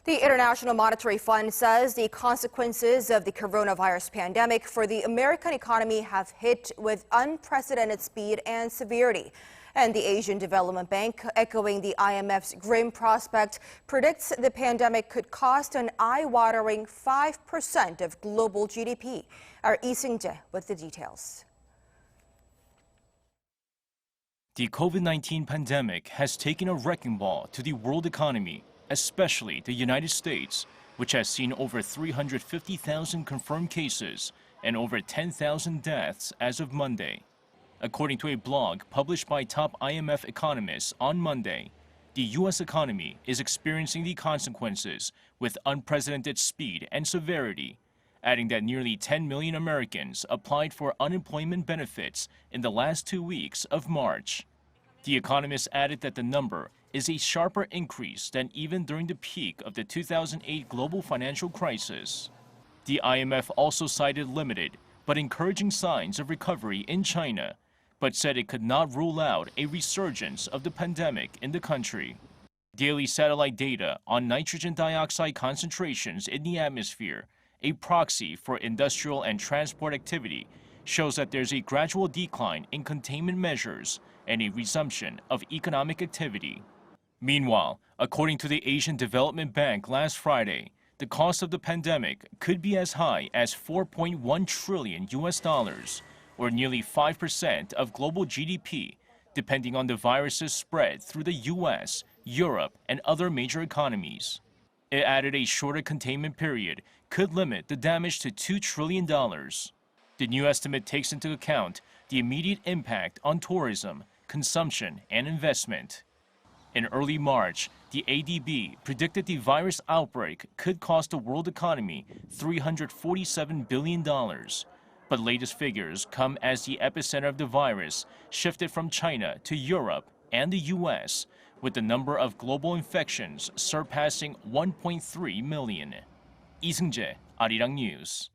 The International Monetary Fund says the consequences of the coronavirus pandemic for the American economy have hit with unprecedented speed and severity. And the Asian Development Bank, echoing the IMF's grim prospect, predicts the pandemic could cost an eye-watering 5% of global GDP. Our Seung-jae with the details. The COVID-19 pandemic has taken a wrecking ball to the world economy, especially the United States, which has seen over 350,000 confirmed cases and over 10,000 deaths as of Monday. According to a blog published by top IMF economists on Monday, the U.S. economy is experiencing the consequences with unprecedented speed and severity, adding that nearly 10 million Americans applied for unemployment benefits in the last 2 weeks of March. The economists added that the number is a sharper increase than even during the peak of the 2008 global financial crisis. The IMF also cited limited but encouraging signs of recovery in China, but said it could not rule out a resurgence of the pandemic in the country. Daily satellite data on nitrogen dioxide concentrations in the atmosphere, a proxy for industrial and transport activity, shows that there's a gradual decline in containment measures and a resumption of economic activity. Meanwhile, according to the Asian Development Bank last Friday, the cost of the pandemic could be as high as $4.1 trillion, or nearly 5% of global GDP, depending on the virus's spread through the US, Europe, and other major economies. It added a shorter containment period could limit the damage to $2 trillion. The new estimate takes into account the immediate impact on tourism, consumption, and investment. In early March, the ADB predicted the virus outbreak could cost the world economy $347 billion. But latest figures come as the epicenter of the virus shifted from China to Europe and the US, with the number of global infections surpassing 1.3 million. Seung-jae, Arirang News.